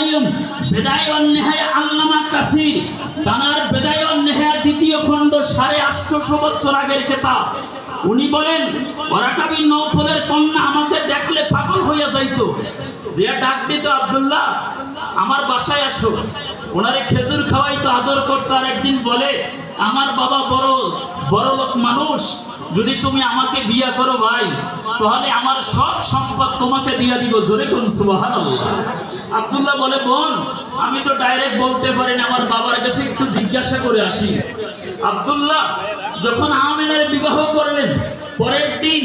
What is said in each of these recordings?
কাইয়ুম বিদায় ওয়ান নিহায়া আল্লামা কাসির তানার বিদায় ওয়ান নিহায়া দ্বিতীয় খণ্ড 850 বছর আগের কিতাব। উনি বলেন ওয়ারাকা বিন নওফলের কন্যা আমাকে দেখলে পাগল হইয়া যাইতো, যে ডাক দিত আব্দুল্লাহ আমার বাসায় আসো, ওনারে খেজুর খাওয়াইতো, আদর করতো। আর একদিন বলে আমার বাবা বড় লোক মানুষ, যদি তুমি আমাকে বিয়ে করো ভাই তাহলে আমার সব সম্পদ তোমাকে দিয়ে দিব। জোরে কোন সুবহানাল্লাহ। আব্দুল্লাহ বলে বোন আমি তো ডাইরেক্ট বলতে পারি না, আমার বাবার কাছে একটু জিজ্ঞাসা করে আসি। আব্দুল্লাহ যখন আমিনার বিবাহ করলেন, পরের দিন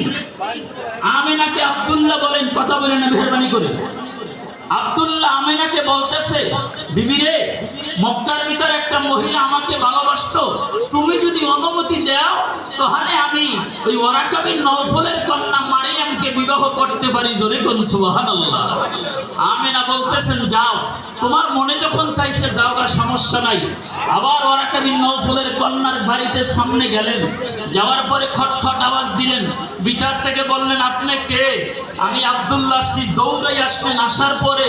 আমিনাকে আব্দুল্লাহ বলেন, কথা বলেন না মেহেরবানি করে, আব্দুল্লাহ আমিনাকে বলতেছে বিবি রে, মক্কার ভিতর একটা মহিলা আমাকে ভালোবাসতো, তুমি যদি অনুমতি দাও তাহলে আমি ওই ওয়ারাকা বিন নওফলের কন্যা মারিয়ামকে বিবাহ করতে পারি। জোরে কোন সুবহানাল্লাহ। আমিনা বলতেছেন যাও, তোমার মনে যখন চাইছে যাও, আর সমস্যা নাই। আবার ওয়ারাকা বিন নওফলের কন্যার বাড়িতে সামনে গেলেন, যাওয়ার পরে খটখট আওয়াজ দিলেন, ভিতর থেকে বললেন আপনি কে? আমি আব্দুল্লাহ। দৌড়াই আসলেন, আসার পরে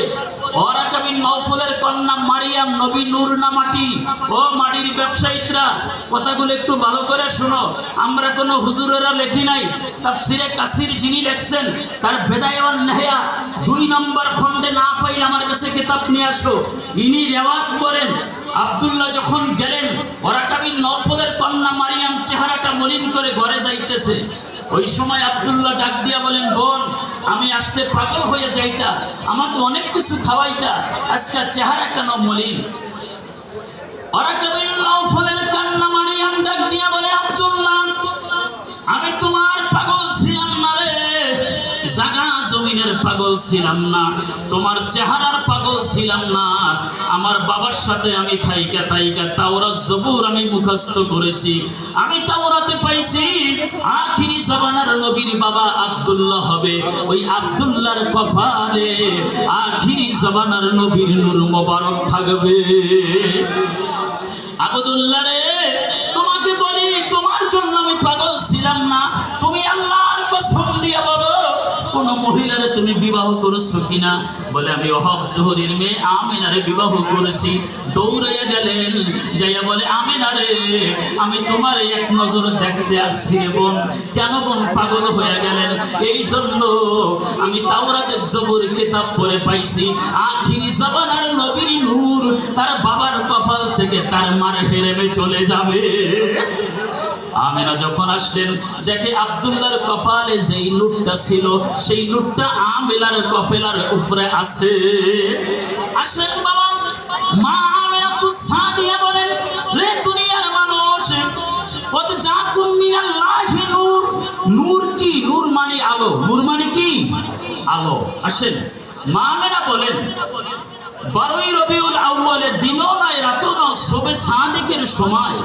ওয়ারাকা বিন নওফলের কন্যা মারিয়াম নবী নূর না মাটি, ও মাটির ব্যবসায়ীরা কথাগুলো একটু ভালো করে শুনো, আমরা কোনো হুজুরেরা লেখি নাই, তাফসিরে কাসির যিনি লেখছেন তার বিদায় ওয়ান নিহায়া 2 নম্বর খণ্ডে না পাইলে আমার কাছে কিতাব নিয়ে আসো, ইনি রেওয়াত করেন আব্দুল্লাহ যখন গেলেন, ওয়ারাকা বিন নওফলের কন্যা মারিয়াম চেহারাটা মলিন করে ঘরে যাইতেছে। ওই সময় আব্দুল্লাহ ডাক দিয়া বলেন বোন আমি আসলে পাগল হয়ে যাইতা, আমাকে অনেক কিছু খাওয়াইতা, আজকে চেহারা কেন মলিন? ওয়ারাকা বিন নওফলের কন্যা মারিয়াম ডাক দিয়া বলে আব্দুল্লাহ আমি তোমার পাগল ছিলাম না রে, জাগা জমিনের পাগল ছিলাম না, তোমার চেহারার পাগল ছিলাম না, আমার বাবার সাথে আমি থাইকা তাওরাত জবুর আমি মুখস্থ করেছি, আমি তাওরাতে পাইছি আখিরি জামানার নবীর বাবা আব্দুল্লাহ হবে, ওই আব্দুল্লাহর কপালে আখিরি জামানার নবীর নূর মোবারক থাকবে। আব্দুল্লাহ রে তোমাকে বলি তোমার জন্য আমি পাগল ছিলাম না, তুমি আল্লাহর কসম দিয়া বলো কোন মহিলারে তুমি বিবাহ করেছো কিনা? বলে আমি ওহাব জোহরির মেয়ে আমিনারে বিবাহ করেছি। দৌড়াইয়া গেলেন, যাইয়া বলে আমিনা রে আমি তোমার এক নজর দেখতে আসছি রে বোন। কেন বোন পাগল হয়ে গেলেন? এই জন্য আমি তাওরাতের জবুর কিতাব পড়ে পাইছি আখিরি জামানার নবীর নূর তার বাবার কপাল থেকে তার মার হেরেমে চলে যাবে। আমিনা যখন আসলেন দেখে আব্দুল্লাহর কপালে যেই নূরটা ছিল সেই নূরটা আমিনার কপালের উপরে আছে। আসেন বাবা, মা আমিনা তো সাদিয়া বলেন রে দুনিয়ার মানুষ, কত জাকুম মিনাল্লাহি নূর। নূর কি? নূর মানে আলো। নূর মানে কি? আলো। আসেন মা আমিনা বলেন 12ই রবিউল আউয়ালের দিনও নয় রাতও নয়, শবে সাদিকের সময়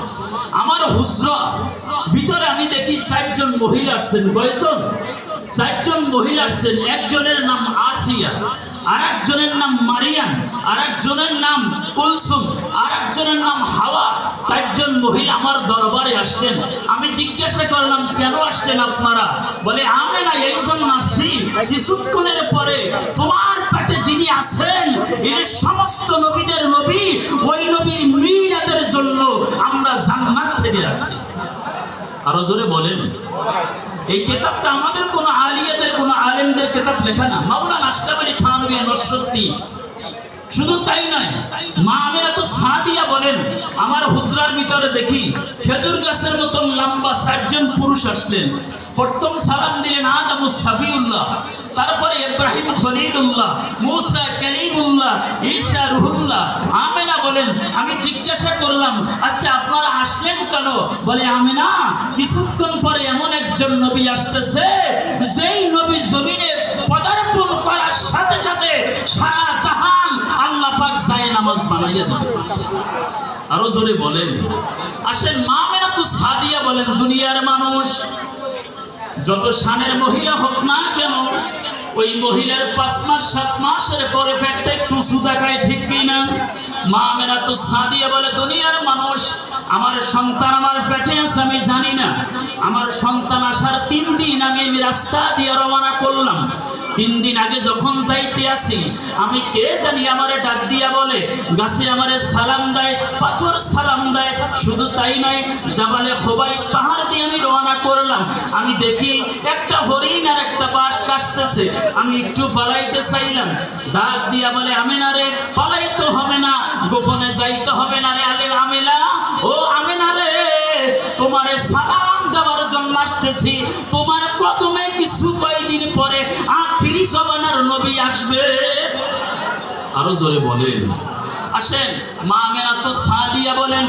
আমার হুজরা ভিতরে আমি দেখি 4 জন মহিলা আসছেন। কয়জন? 4 জন মহিলা আসছেন। একজনের নাম আসিয়া, আরেকজনের নাম মারিয়াম, আরেকজনের নাম কুলসুম, আরেকজনের নাম হাওয়া। 4 জন মহিলা আমার দরবারে আসলেন। আমি জিজ্ঞাসা করলাম কেন আসলেন আপনারা? বলে আমিনা এই জন্য আসছি, কিছুক্ষণের পরে তোমার পেটে যিনি আছেন ইনি সমস্ত নবীদের নবী, ওই নবীর মিলাদের জন্য আমরা জান্নাত থেকে আসছি। আরো জোরে বলেন। এই কিতাবটা আমাদের কোনো আলিয়াদের কোনো আলেমদের কিতাব লেখা না, মাওলানা আশরাফ থানভীর নসরতি। শুধু তাই নয়, মা আমিনা তো সাদিয়া বলেন আমার হুজরার ভিতরে দেখি খেজুর গাছের মতন লম্বা 4 জন পুরুষ আসলেন। প্রথম সালাম দিলেন আদম সাফিউল্লাহ, তারপরে ইব্রাহিম খলিলুল্লাহ, মুসা কালিমুল্লাহ, ঈসা রুহুল্লাহ। আমিনা বলেন আমি জিজ্ঞাসা করলাম আচ্ছা আপনারা আসলেন কেন? বলে আমিনা কিছুক্ষণ পরে এমন একজন নবী আসতেছে যেই নবী জমিনে পদার্পণ করার সাথে সাথে সারা জাহান আল্লাহ পাক যায় নামাজ বানাইয়া দেবে। আরো জোরে বলেন। আসেন মা আমিনা তো সাদিয়া বলেন দুনিয়ার মানুষ যত শানের মহিলা হোক না কেন, ওই মহিলার 5 মাস 7 মাসের পরে পেটটা একটু সুদা খায়, ঠিক কিনা? মা আমিনা তো সাদিয়া বলে দুনিয়ার মানুষ আমার সন্তান আমার পেটে আছে আমি জানি না, আমার সন্তান আসার 3 দিন আগে আমি রাস্তা দিয়ে রওনা করলাম, 3 দিন আগে যখন যাইতে আসি আমি কে জানি আমারে ডাক দিয়া বলে, গাছে আমারে সালাম দেয়, পাথর সালাম দেয়। শুধু তাই নয়, জাবালে খোবাইশ পাহাড় দিয়ে আমি রওনা করলাম। আমি দেখি একটা হরিণ আর একটা বাঘ কাশতেছে। আমি একটু পালাইতে চাইলাম, ডাক দিয়া বলে, আমেনা রে, পালাইতে হবে না, গোপনে যাইতে হবে না রে আমেনা, ও আমেনা রে, তোমারে সালাম দেওয়ার জন্য আসতেছি। তোমার কদমে কিছু কয়েকদিন পরে আখিরি জমানার নবী আসবে। আরো জোরে বলেন। আসেন, মা আমেনা তো সাদিয়া বলেন।